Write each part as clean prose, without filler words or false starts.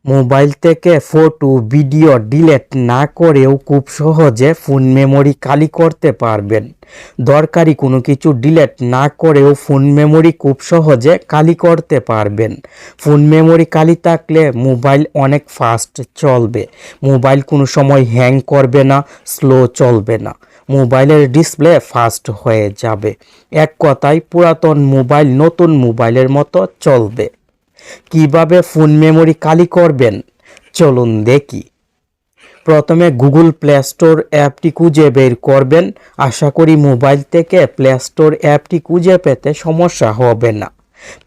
Mobile থেকে photo video delete না করেও খুব সহজে ফোন মেমোরি খালি করতে পারবেন। দরকারি কোনো কিছু ডিলিট না করেও ফোন মেমোরি খুব সহজে খালি করতে পারবেন। ফোন মেমোরি খালি থাকলে মোবাইল অনেক ফাস্ট চলবে। মোবাইল কোনো সময় হ্যাং করবে না, স্লো চলবে না। মোবাইলের ডিসপ্লে ফাস্ট হয়ে যাবে। এক কথায় পুরাতন মোবাইল নতুন মোবাইলের মতো চলবে। কিভাবে ফোন মেমোরি খালি করবেন চলুন দেখি। প্রথমে গুগল প্লে স্টোর অ্যাপটি খুঁজে বের করবেন। আশা করি মোবাইল থেকে প্লে স্টোর অ্যাপটি খুঁজে পেতে সমস্যা হবে না।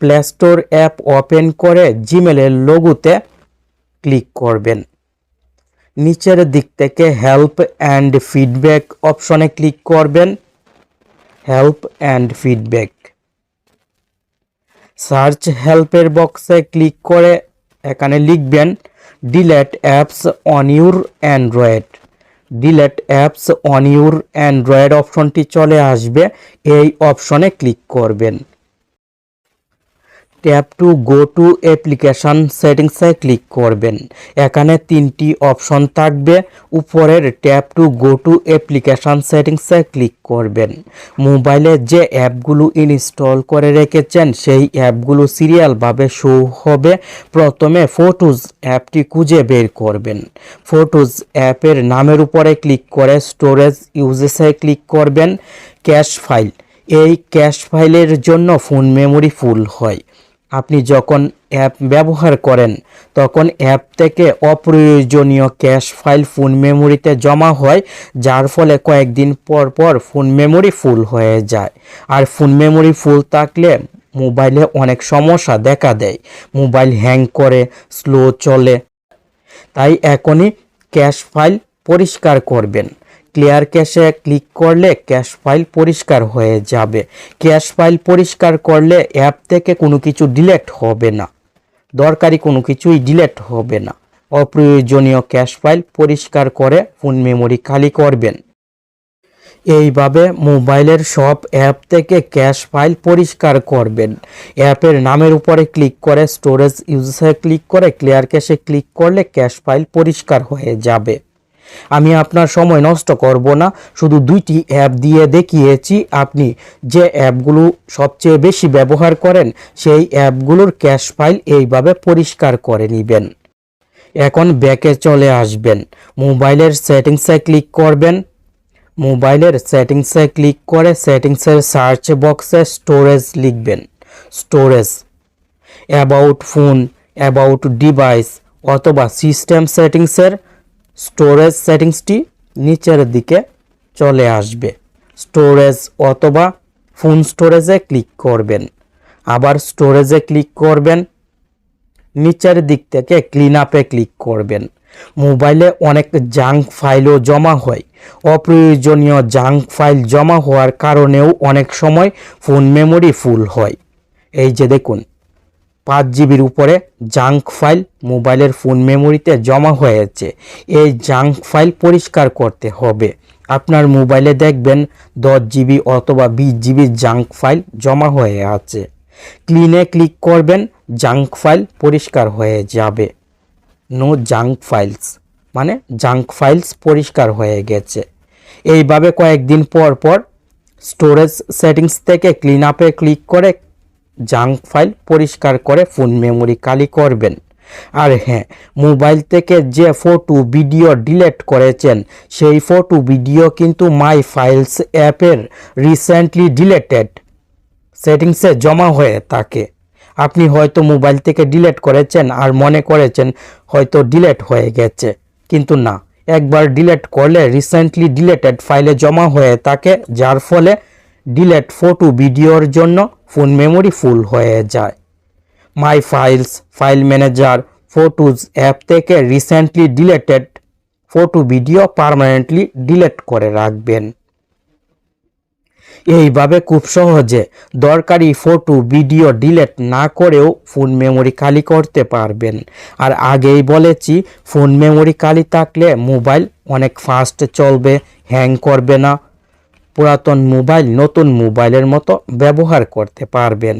প্লে স্টোর অ্যাপ ওপেন করে জিমেলের লোগোতে ক্লিক করবেন। নিচের দিক থেকে হেল্প অ্যান্ড ফিডব্যাক অপশনে ক্লিক করবেন। হেল্প অ্যান্ড ফিডব্যাক, সার্চ হেল্পের বক্সে ক্লিক করে এখানে লিখবেন delete apps on your Android. Delete apps on your Android অপশনটি চলে আসবে। এই অপশনে ক্লিক করবেন। Tap to go to application সেটিংসে ক্লিক করবেন। এখানে তিনটি অপশন থাকবে। উপরের tap to go to application সেটিংসে ক্লিক করবেন। মোবাইলে যে অ্যাপগুলো ইনস্টল করে রেখেছেন সেই অ্যাপগুলো সিরিয়ালভাবে শো হবে। প্রথমে ফটোজ অ্যাপটি খুঁজে বের করবেন। ফটোজ অ্যাপের নামের উপরে ক্লিক করে স্টোরেজ ইউজেসে ক্লিক করবেন। ক্যাশ ফাইল, এই ক্যাশ ফাইলের জন্য ফোন মেমোরি ফুল হয়। আপনি যখন অ্যাপ ব্যবহার করেন তখন অ্যাপ থেকে অপ্রয়োজনীয় ক্যাশ ফাইল ফোন মেমোরিতে জমা হয়, যার ফলে কয়েকদিন পর পর ফোন মেমোরি ফুল হয়ে যায়। আর ফোন মেমোরি ফুল থাকলে মোবাইলে অনেক সমস্যা দেখা দেয়। মোবাইল হ্যাং করে, স্লো চলে। তাই এখনই ক্যাশ ফাইল পরিষ্কার করবেন। ক্লিয়ার ক্যাশে ক্লিক করলে ক্যাশ ফাইল পরিষ্কার হয়ে যাবে। ক্যাশ ফাইল পরিষ্কার করলে অ্যাপ থেকে কোনো কিছু ডিলিট হবে না, দরকারি কোনো কিছুই ডিলিট হবে না। অপ্রয়োজনীয় ক্যাশ ফাইল পরিষ্কার করে ফোন মেমোরি খালি করবেন। এইভাবে মোবাইলের সব অ্যাপ থেকে ক্যাশ ফাইল পরিষ্কার করবেন। অ্যাপের নামের উপরে ক্লিক করে স্টোরেজ ইউজেসে ক্লিক করে ক্লিয়ার ক্যাশে ক্লিক করলে ক্যাশ ফাইল পরিষ্কার হয়ে যাবে। আমি আপনার সময় নষ্ট করব না, শুধু দুইটি অ্যাপ দিয়ে দেখিয়েছি। আপনি যে অ্যাপগুলো সবচেয়ে বেশি ব্যবহার করেন সেই অ্যাপগুলোর ক্যাশ ফাইল এইভাবে পরিষ্কার করে নেবেন। এখন ব্যাকে চলে আসবেন। মোবাইলের সেটিংসে ক্লিক করবেন। মোবাইলের সেটিংসে ক্লিক করে সেটিংসের সার্চ বক্সে স্টোরেজ লিখবেন। Storage, about phone, about device অথবা সিস্টেম সেটিংসের স্টোরেজ সেটিংসটি নিচের দিকে চলে আসবে। স্টোরেজ অথবা ফোন স্টোরেজে ক্লিক করবেন। আবার স্টোরেজে ক্লিক করবেন। নিচের দিক থেকে ক্লিন আপে ক্লিক করবেন। মোবাইলে অনেক জাঙ্ক ফাইলও জমা হয়। অপ্রয়োজনীয় জাঙ্ক ফাইল জমা হওয়ার কারণেও অনেক সময় ফোন মেমোরি ফুল হয়। এই যে দেখুন, 5 জিবির উপরে জাঙ্ক ফাইল মোবাইলের ফোন মেমোরিতে জমা হয়েছে। এই জাঙ্ক ফাইল পরিষ্কার করতে হবে। আপনার মোবাইলে দেখবেন 10 জিবি অথবা 20 জিবি জাঙ্ক ফাইল জমা হয়ে আছে। ক্লিনে ক্লিক করবেন, জাঙ্ক ফাইল পরিষ্কার হয়ে যাবে। নো জাঙ্ক ফাইলস মানে জাঙ্ক ফাইলস পরিষ্কার হয়ে গেছে। এইভাবে কয়েকদিন পর পর স্টোরেজ সেটিংস থেকে ক্লিন আপে ক্লিক করে জাঙ্ক ফাইল পরিষ্কার করে ফোন মেমোরি খালি করবেন। আর হ্যাঁ, মোবাইল থেকে যে ফটো ভিডিও ডিলিট করেছেন সেই ফটো ভিডিও কিন্তু মাই ফাইলস অ্যাপের রিসেন্টলি ডিলিটেড সেটিংসে জমা হয়ে থাকে। আপনি হয়তো মোবাইল থেকে ডিলিট করেছেন আর মনে করেছেন হয়তো ডিলিট হয়ে গেছে, কিন্তু না, একবার ডিলিট করলে রিসেন্টলি ডিলিটেড ফাইলে জমা হয়ে থাকে, যার ফলে ডিলিট ফটো ভিডিওর জন্য ফোন মেমোরি ফুল হয়ে যায়। My files, file manager, photos app থেকে recently deleted photo video permanently delete করে রাখবেন। এইভাবে খুব সহজে দরকারি ফটো ভিডিও ডিলিট না করেও ফোন মেমোরি খালি করতে পারবেন। আর আগেই বলেছি, ফোন মেমোরি খালি থাকলে মোবাইল অনেক ফাস্ট চলবে, হ্যাং করবে না। পুরাতন মোবাইল নতুন মোবাইলের মতো ব্যবহার করতে পারবেন।